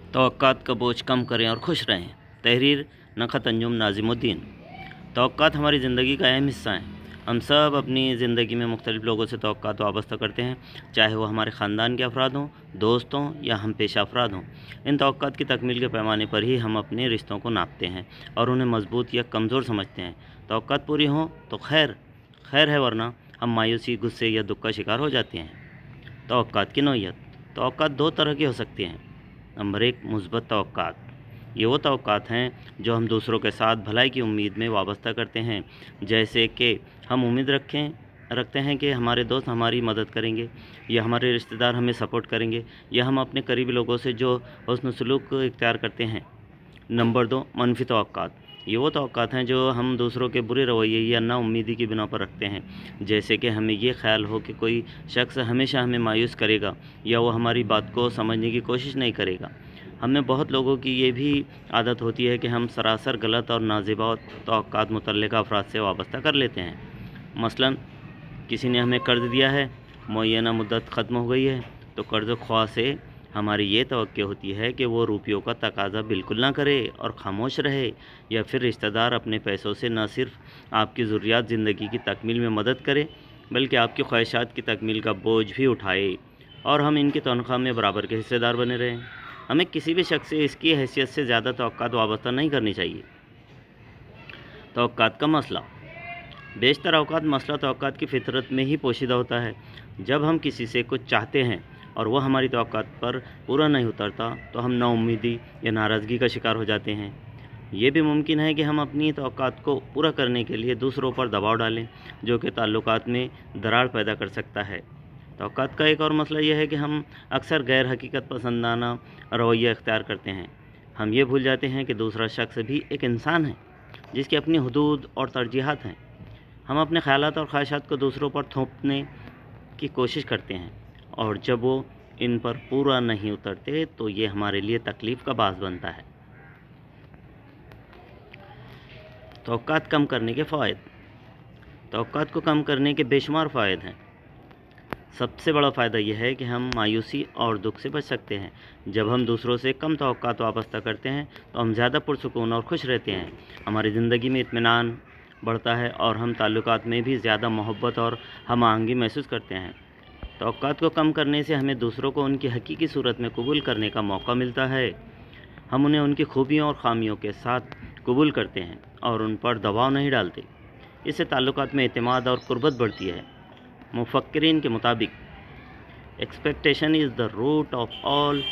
तवक्कात का बोझ कम करें और खुश रहें। तहरीर नखत अंजुम नाज़िमुद्दीन। तवक्कात हमारी ज़िंदगी का अहम हिस्सा हैं। हम सब अपनी ज़िंदगी में मुख्तलिफ़ लोगों से तवक्कात वाबस्ता करते हैं, चाहे वो हमारे ख़ानदान के अफराद हों, दोस्त हों या हम पेशा अफराद हों। इन तवक्कात की तकमील के पैमाने पर ही हम अपने रिश्तों को नापते हैं और उन्हें मजबूत या कमज़ोर समझते हैं। तवक्कात पूरी हों तो खैर है, वरना हम मायूसी, गुस्से या दुख का शिकार हो जाते हैं। तवक्कात की नौइयत। तवक्कात दो तरह की हो सकती हैं। नंबर 1, मुस्बत तवक्कात। ये वो तवक्कात हैं जो हम दूसरों के साथ भलाई की उम्मीद में वाबस्ता करते हैं, जैसे कि हम उम्मीद रखते हैं कि हमारे दोस्त हमारी मदद करेंगे या हमारे रिश्तेदार हमें सपोर्ट करेंगे या हम अपने करीबी लोगों से जो हुस्न सलूक इख्तियार करते हैं। नंबर 2, मनफी तवक्कात। ये वो तवक्कात हैं जो हम दूसरों के बुरे रवैये या नाउम्मीदी की बिना पर रखते हैं, जैसे कि हमें ये ख्याल हो कि कोई शख्स हमेशा हमें मायूस करेगा या वो हमारी बात को समझने की कोशिश नहीं करेगा। हमें बहुत लोगों की ये भी आदत होती है कि हम सरासर गलत और नाज़िबा तवक्कात मुतल्लिका अफराद से वाबस्ता कर लेते हैं। मसलन किसी ने हमें कर्ज़ दिया है, मुअय्यना मुद्दत ख़त्म हो गई है, तो कर्ज़ ख्वाह से हमारी ये तवक्को होती है कि वो रुपयों का तकाज़ा बिल्कुल ना करे और ख़ामोश रहे, या फिर रिश्तेदार अपने पैसों से न सिर्फ आपकी ज़रूरियात ज़िंदगी की तकमील में मदद करे, बल्कि आपकी ख्वाहिशात की तकमील का बोझ भी उठाए और हम इनकी तनख्वाह में बराबर के हिस्सेदार बने रहें। हमें किसी भी शख्स से इसकी हैसियत से ज़्यादा तवक्कात वाबस्ता नहीं करनी चाहिए। तवक्कात का मसला। बेशतर औक़ात मसला तवक्कात की फ़ितरत में ही पोशीदा होता है। जब हम किसी से कुछ चाहते हैं और वह हमारी तवक्कात पर पूरा नहीं उतरता, तो हम नाउम्मीदी या नाराज़गी का शिकार हो जाते हैं। ये भी मुमकिन है कि हम अपनी तवक्कात को पूरा करने के लिए दूसरों पर दबाव डालें, जो कि ताल्लुकात में दरार पैदा कर सकता है। तवक्कात का एक और मसला यह है कि हम अक्सर गैर हकीकत पसंदाना रवैया इख्तियार करते हैं। हम ये भूल जाते हैं कि दूसरा शख्स भी एक इंसान है जिसकी अपनी हुदूद और तरजीहात हैं। हम अपने ख़यालात और ख्वाहिशात को दूसरों पर थोपने की कोशिश करते हैं, और जब वो इन पर पूरा नहीं उतरते तो ये हमारे लिए तकलीफ़ का बास बनता है। तवक्कात कम करने के फ़वाइद। तवक्कात को कम करने के बेशुमार फ़ायदे हैं। सबसे बड़ा फ़ायदा यह है कि हम मायूसी और दुख से बच सकते हैं। जब हम दूसरों से कम तवक्कात वाबस्ता करते हैं तो हम ज़्यादा पुरसुकून और खुश रहते हैं। हमारी ज़िंदगी में इत्मीनान बढ़ता है और हम ताल्लुकात में भी ज़्यादा मोहब्बत और हम आहंगी महसूस करते हैं। तवक्कात को कम करने से हमें दूसरों को उनकी हकीकी सूरत में कबूल करने का मौका मिलता है। हम उन्हें उनकी खूबियों और ख़ामियों के साथ कबूल करते हैं और उन पर दबाव नहीं डालते। इससे ताल्लुकात में एतमाद और कुर्बत बढ़ती है। मुफक्किरीन के मुताबिक expectation is the root of all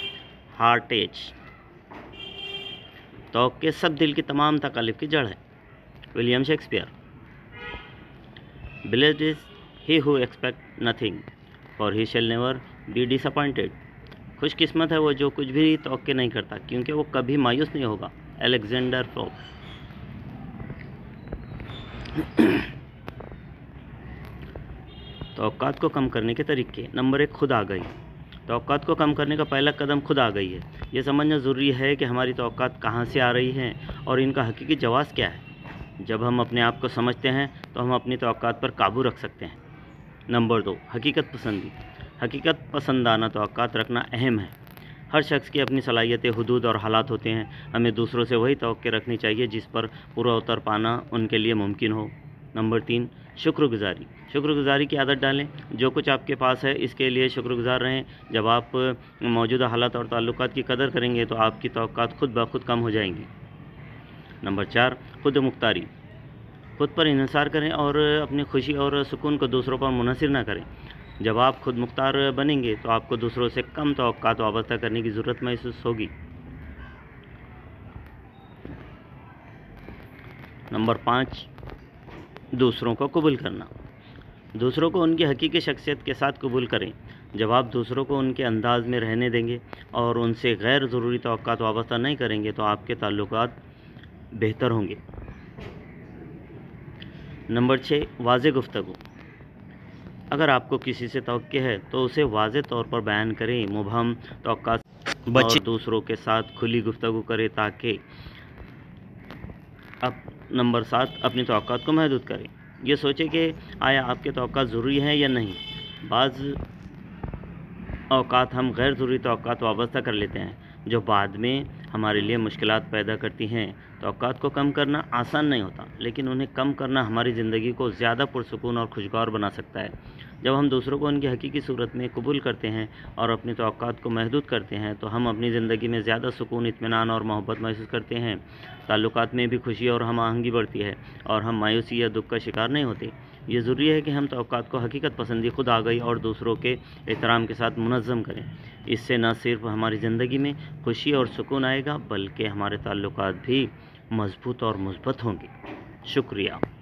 heartaches. तवक्के सब दिल की तमाम तकालीफ की जड़ है। William Shakespeare. Blessed is he who expect nothing, for he shall never be disappointed. खुशकिस्मत है वो जो कुछ भी तवक्के नहीं करता, क्योंकि वो कभी मायूस नहीं होगा। Alexander pope. तवक्कात को कम करने के तरीके। नंबर 1, खुद आगाही। तवक्कात को कम करने का पहला कदम खुद आगाही है। ये समझना ज़रूरी है कि हमारी तवक्कात कहाँ से आ रही हैं और इनका हकीकी जवाज़ क्या है। जब हम अपने आप को समझते हैं तो हम अपनी तवक्कात पर काबू रख सकते हैं। नंबर 2, हकीकत पसंदी। हकीकत पसंदाना तवक्कात रखना अहम है। हर शख्स की अपनी सलाहियतें, हुदूद और हालात होते हैं। हमें दूसरों से वही तवक्के रखनी चाहिए जिस पर पूरा उतर पाना उनके लिए मुमकिन हो। नंबर 3, शुक्रगुज़ारी। शुक्रगुज़ारी की आदत डालें। जो कुछ आपके पास है इसके लिए शुक्रगुज़ार रहें। जब आप मौजूदा हालात और ताल्लुकात की कदर करेंगे तो आपकी तवक्कात खुद ब खुद कम हो जाएंगी। नंबर 4, खुद मुख्तारी। खुद पर इन्हिसार करें और अपनी खुशी और सुकून को दूसरों पर मुनहसर ना करें। जब आप खुद मुख्तार बनेंगे तो आपको दूसरों से कम तवक्कात वाबस्ता करने की ज़रूरत महसूस होगी। नंबर 5, दूसरों को कबूल करना। दूसरों को उनकी हकीकी शख्सियत के साथ कबूल करें। जब आप दूसरों को उनके अंदाज में रहने देंगे और उनसे गैर ज़रूरी तवक्कात वाबस्ता नहीं करेंगे तो आपके ताल्लुकात बेहतर होंगे। नंबर 6, वाज़ेह गुफ्तगू। अगर आपको किसी से तवक्के है तो उसे वाज़ेह तौर पर बयान करें। मुबहम तवक्कात और दूसरों के साथ खुली गुफ्तगू करें ताकि अब नंबर 7, अपनी तवक्कात को महदूद करें। ये सोचें कि आया आपके तवक्कात ज़रूरी हैं या नहीं। बाज़ اوقات ہم غیر ضروری توقعات وابستہ کر لیتے ہیں جو بعد میں ہمارے لیے مشکلات پیدا کرتی ہیں۔ توقعات کو کم کرنا آسان نہیں ہوتا، لیکن انہیں کم کرنا ہماری زندگی کو زیادہ پرسکون اور خوشگوار بنا سکتا ہے۔ جب ہم دوسروں کو ان کی حقیقی صورت میں قبول کرتے ہیں اور اپنی توقعات کو محدود کرتے ہیں تو ہم اپنی زندگی میں زیادہ سکون، اطمینان اور محبت محسوس کرتے ہیں۔ تعلقات میں بھی خوشی اور ہم آہنگی بڑھتی ہے اور ہم مایوسی یا دکھ کا شکار نہیں ہوتے۔ یہ ضروری ہے کہ ہم توقعات کو حقیقت پسندی، خود آگاہی اور دوسروں کے احترام کے ساتھ منظم کریں۔ اس سے نہ صرف ہماری زندگی میں خوشی اور سکون آئے گا بلکہ ہمارے تعلقات بھی مضبوط اور مثبت ہوں گے۔ شکریہ۔